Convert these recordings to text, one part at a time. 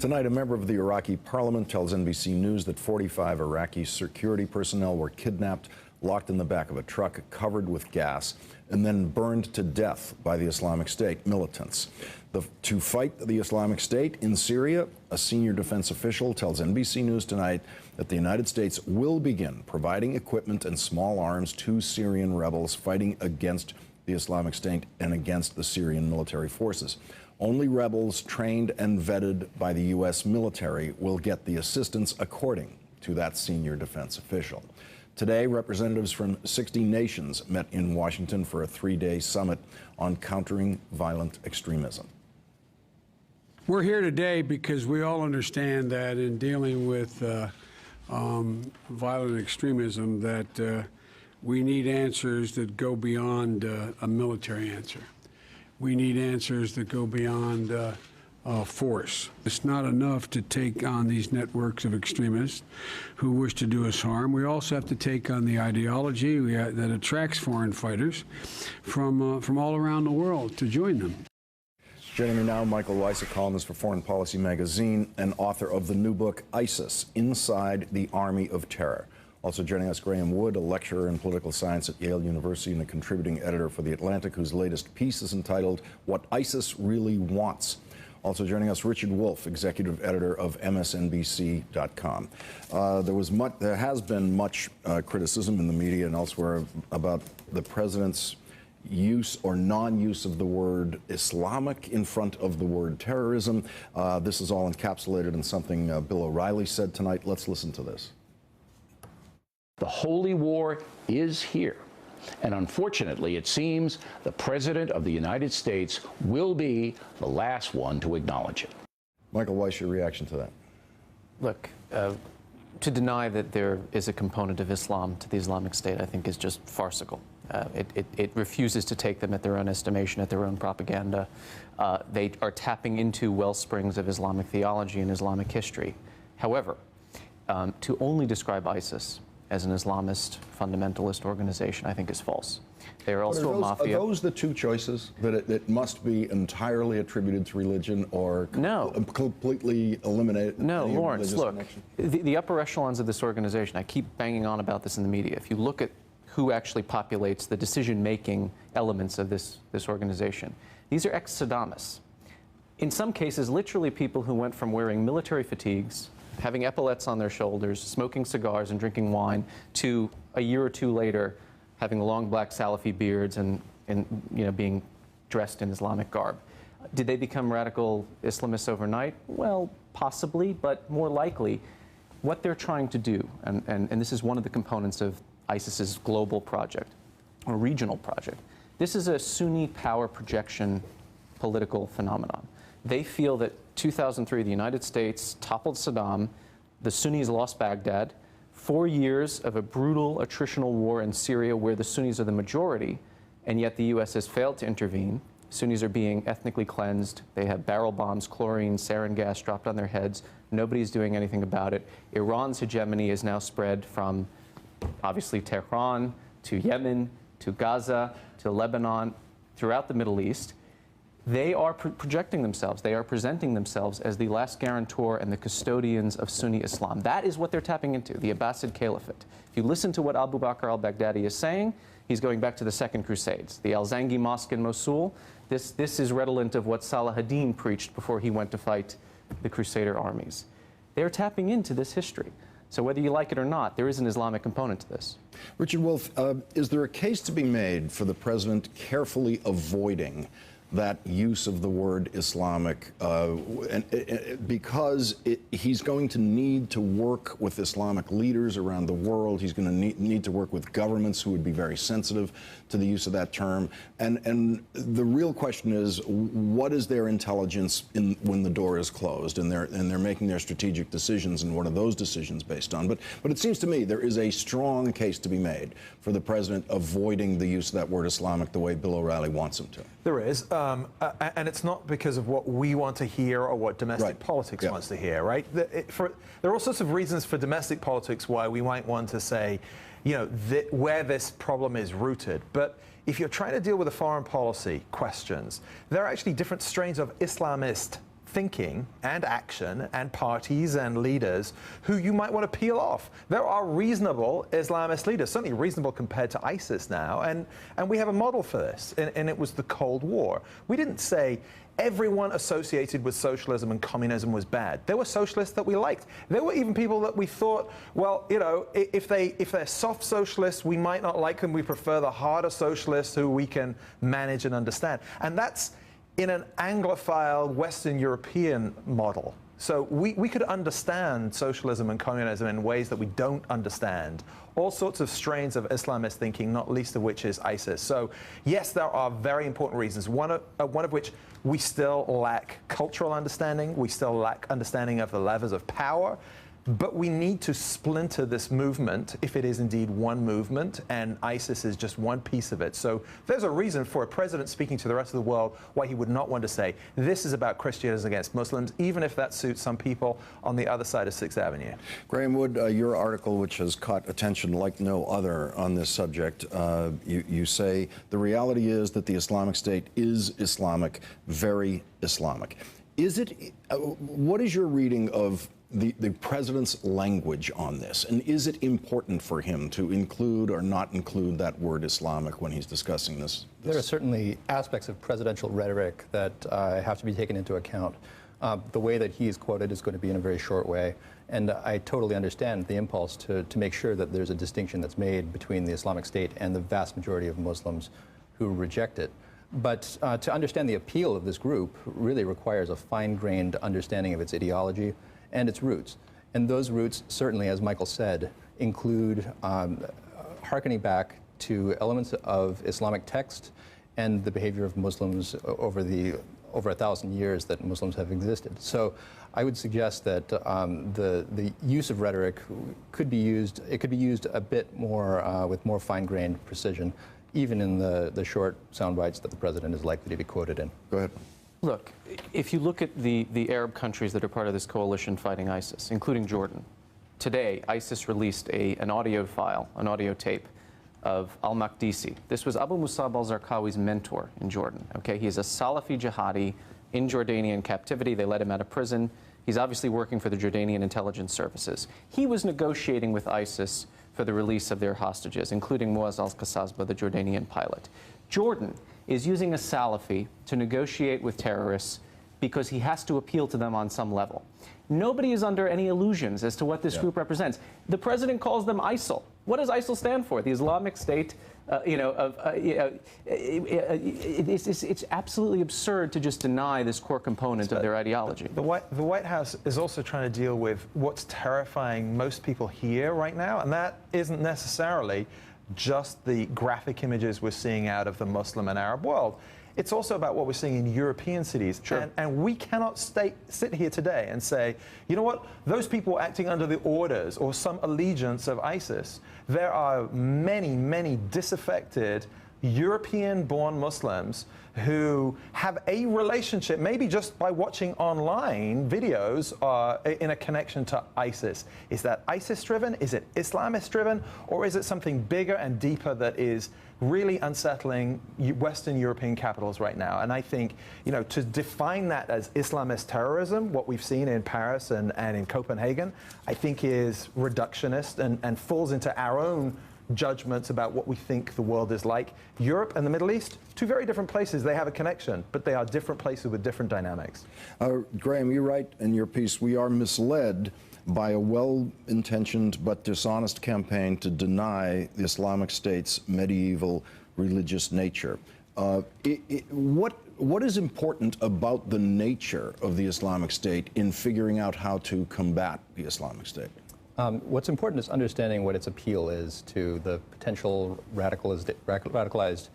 Tonight, a member of the Iraqi parliament tells NBC News that 45 Iraqi security personnel were kidnapped, locked in the back of a truck, covered with gas, and then burned to death by the Islamic State militants. To fight the Islamic State in Syria, a senior defense official tells NBC News tonight that the United States will begin providing equipment and small arms to Syrian rebels fighting against the Islamic State and against the Syrian military forces. Only rebels trained and vetted by the U.S. military will get the assistance, according to that senior defense official. Today, representatives from 60 nations met in Washington for a three-day summit on countering violent extremism. We're here today because we all understand that in dealing with violent extremism that we need answers that go beyond a military answer. We need answers that go beyond force. It's not enough to take on these networks of extremists who wish to do us harm. We also have to take on the ideology that attracts foreign fighters from all around the world to join them. Joining me now, Michael Weiss, a columnist for Foreign Policy magazine and author of the new book, ISIS, Inside the Army of Terror. Also joining us, Graham Wood, a lecturer in political science at Yale University and a contributing editor for The Atlantic, whose latest piece is entitled, What ISIS Really Wants. Also joining us, Richard Wolff, executive editor of MSNBC.com. There has been much criticism in the media and elsewhere about the president's use or non-use of the word Islamic in front of the word terrorism. This is all encapsulated in something Bill O'Reilly said tonight. Let's listen to this. The holy war is here. And unfortunately, it seems the President of the United States will be the last one to acknowledge it. Michael Weiss, your reaction to that? Look, to deny that there is a component of Islam to the Islamic State, I think, is just farcical. It refuses to take them at their own estimation, at their own propaganda. They are tapping into well springs of Islamic theology and Islamic history. However, to only describe ISIS as an Islamist fundamentalist organization, I think is false. They are also a mafia. Are those the two choices? That it must be entirely attributed to religion or completely eliminate? No, Lawrence, look, the upper echelons of this organization, I keep banging on about this in the media. If you look at who actually populates the decision-making elements of this organization, these are ex-Saddamists. In some cases, literally people who went from wearing military fatigues, having epaulets on their shoulders, smoking cigars and drinking wine, to a year or two later having long black Salafi beards and being dressed in Islamic garb. Did they become radical Islamists overnight? Well, possibly, but more likely, what they're trying to do, and this is one of the components of ISIS's global project, or regional project, this is a Sunni power projection political phenomenon. They feel that 2003, the United States toppled Saddam, the Sunnis lost Baghdad, 4 years of a brutal attritional war in Syria where the Sunnis are the majority, and yet the U.S. has failed to intervene. Sunnis are being ethnically cleansed. They have barrel bombs, chlorine, sarin gas dropped on their heads. Nobody's doing anything about it. Iran's hegemony is now spread from, obviously, Tehran to Yemen to Gaza to Lebanon, throughout the Middle East. They are projecting themselves, they are presenting themselves as the last guarantor and the custodians of Sunni Islam. That is what they're tapping into, the Abbasid Caliphate. If you listen to what Abu Bakr al-Baghdadi is saying, he's going back to the Second Crusades. The Al-Zangi Mosque in Mosul, this is redolent of what Salah ad-Din preached before he went to fight the Crusader armies. They're tapping into this history. So whether you like it or not, there is an Islamic component to this. Richard Wolff, is there a case to be made for the president carefully avoiding that use of the word Islamic, because he's going to need to work with Islamic leaders around the world. He's going to need to work with governments who would be very sensitive to the use of that term. And the real question is, what is their intelligence when the door is closed and they're making their strategic decisions, and what are those decisions based on? But it seems to me there is a strong case to be made for the president avoiding the use of that word Islamic the way Bill O'Reilly wants him to. There is. And it's not because of what we want to hear or what domestic politics wants to hear, right? There are all sorts of reasons for domestic politics why we might want to say, where this problem is rooted. But if you're trying to deal with the foreign policy questions, there are actually different strains of Islamist thinking and action and parties and leaders who you might want to peel off. There are reasonable Islamist leaders, certainly reasonable compared to ISIS now, and we have a model for this, and it was the Cold War. We didn't say everyone associated with socialism and communism was bad. There were socialists that we liked. There were even people that we thought, well, you know, if they're soft socialists, we might not like them. We prefer the harder socialists who we can manage and understand. And that's in an Anglophile Western European model. So we could understand socialism and communism in ways that we don't understand all sorts of strains of Islamist thinking, not least of which is ISIS. So yes, there are very important reasons, one of which we still lack cultural understanding, we still lack understanding of the levers of power, but we need to splinter this movement if it is indeed one movement, and ISIS is just one piece of it. So there's a reason for a president speaking to the rest of the world why he would not want to say, this is about Christians against Muslims, even if that suits some people on the other side of 6th Avenue. Graham Wood, your article, which has caught attention like no other on this subject, you say the reality is that the Islamic State is Islamic, very Islamic. Is it, what is your reading of the president's language on this? And is it important for him to include or not include that word Islamic when he's discussing this? There are certainly aspects of presidential rhetoric that have to be taken into account. The way that he is quoted is going to be in a very short way. And I totally understand the impulse to make sure that there's a distinction that's made between the Islamic State and the vast majority of Muslims who reject it. But to understand the appeal of this group really requires a fine-grained understanding of its ideology and its roots. And those roots, certainly, as Michael said, include hearkening back to elements of Islamic text and the behavior of Muslims over 1,000 years that Muslims have existed. So I would suggest that the use of rhetoric could be used, it could be used a bit more with more fine-grained precision, even in the short sound bites that the president is likely to be quoted in. Go ahead. Look, if you look at the Arab countries that are part of this coalition fighting ISIS, including Jordan, today ISIS released an audio file, an audio tape of al-Maqdisi. This was Abu Musab al-Zarqawi's mentor in Jordan. Okay, he is a Salafi jihadi in Jordanian captivity. They let him out of prison. He's obviously working for the Jordanian intelligence services. He was negotiating with ISIS for the release of their hostages, including Muaz al-Qasasba, the Jordanian pilot. Jordan is using a Salafi to negotiate with terrorists because he has to appeal to them on some level. Nobody is under any illusions as to what this group represents. The president calls them ISIL. What does ISIL stand for? The Islamic State, it's absolutely absurd to just deny this core component of their ideology. The White House is also trying to deal with what's terrifying most people here right now, and that isn't necessarily just the graphic images we're seeing out of the Muslim and Arab world. It's also about what we're seeing in European cities. Sure. And we cannot sit here today and say, you know what, those people acting under the orders or some allegiance of ISIS. There are many, many disaffected European-born Muslims who have a relationship, maybe just by watching online videos in a connection to ISIS. Is that ISIS-driven? Is it Islamist-driven? Or is it something bigger and deeper that is really unsettling Western European capitals right now? And I think, you know, to define that as Islamist terrorism, what we've seen in Paris and in Copenhagen, I think is reductionist and falls into our own judgments about what we think the world is like. Europe and the Middle East, two very different places. They have a connection, but they are different places with different dynamics. Graham, you write in your piece, we are misled by a well-intentioned but dishonest campaign to deny the Islamic State's medieval religious nature. What is important about the nature of the Islamic State in figuring out how to combat the Islamic State? What's important is understanding what its appeal is to the potential radicalized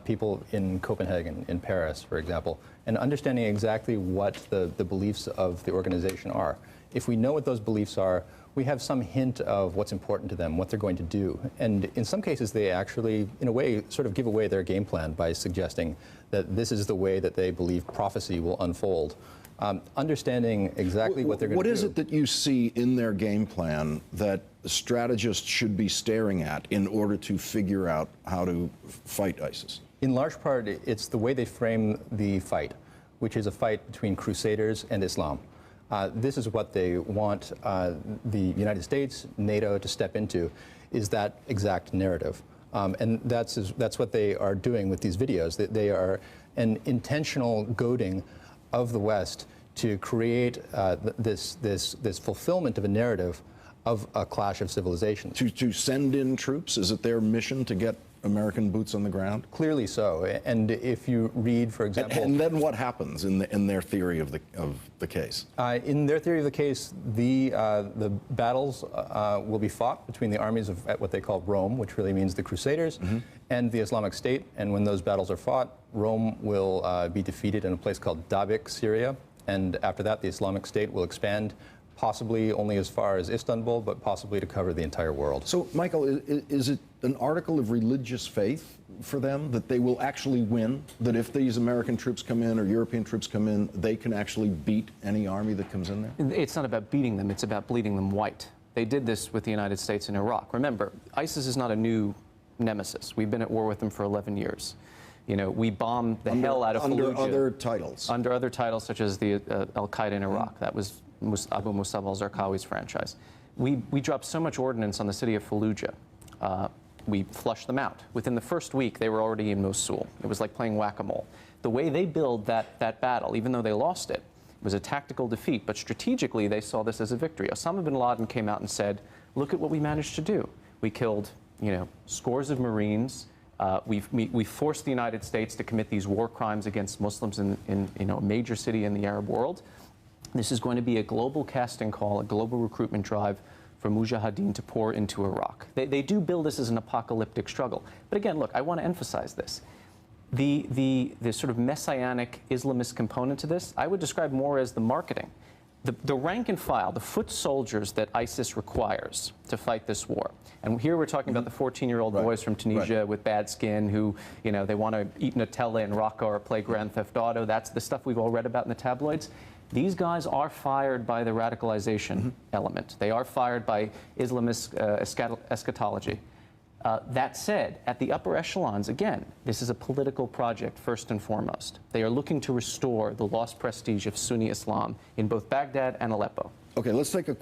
people in Copenhagen, in Paris, for example, and understanding exactly what the beliefs of the organization are. If we know what those beliefs are, we have some hint of what's important to them, what they're going to do. And in some cases, they actually, in a way, sort of give away their game plan by suggesting that this is the way that they believe prophecy will unfold. Understanding exactly what they're going to do. What is it that you see in their game plan that strategists should be staring at in order to figure out how to fight ISIS? In large part, it's the way they frame the fight. which is a fight between crusaders and Islam. This is what they want the United States, NATO to step into, is that exact narrative. And that's what they are doing with these videos. They are an intentional goading of the West to create this fulfillment of a narrative of a clash of civilizations. To send in troops? Is it their mission to get American boots on the ground? Clearly so. And if you read, for example... And then what happens in their theory of the case? In their theory of the case, the battles will be fought between the armies of what they call Rome, which really means the Crusaders, and the Islamic State. And when those battles are fought, Rome will be defeated in a place called Dabiq, Syria. And after that, the Islamic State will expand, possibly only as far as Istanbul, but possibly to cover the entire world. So, Michael, is it an article of religious faith for them that they will actually win? That if these American troops come in or European troops come in, they can actually beat any army that comes in there? It's not about beating them, it's about bleeding them white. They did this with the United States in Iraq. Remember, ISIS is not a new nemesis. We've been at war with them for 11 years. You know, we bombed the hell out of Fallujah. Under other titles. Under other titles, such as the Al-Qaeda in Iraq. That was Abu Musab al-Zarqawi's franchise. We dropped so much ordnance on the city of Fallujah. We flushed them out. Within the first week, they were already in Mosul. It was like playing whack-a-mole. The way they built that battle, even though they lost it, was a tactical defeat, but strategically they saw this as a victory. Osama bin Laden came out and said, look at what we managed to do. We killed, scores of Marines. We forced the United States to commit these war crimes against Muslims in a major city in the Arab world. This is going to be a global casting call, a global recruitment drive for Mujahideen to pour into Iraq. They do build this as an apocalyptic struggle. But again, look, I want to emphasize this. The sort of messianic Islamist component to this, I would describe more as the marketing. The rank and file, the foot soldiers that ISIS requires to fight this war. And here we're talking about the 14-year-old boys from Tunisia with bad skin who, they want to eat Nutella in Raqqa or play Grand Theft Auto. That's the stuff we've all read about in the tabloids. These guys are fired by the radicalization element. They are fired by Islamist eschatology. That said, at the upper echelons, again, this is a political project first and foremost. They are looking to restore the lost prestige of Sunni Islam in both Baghdad and Aleppo. Okay, let's take a quick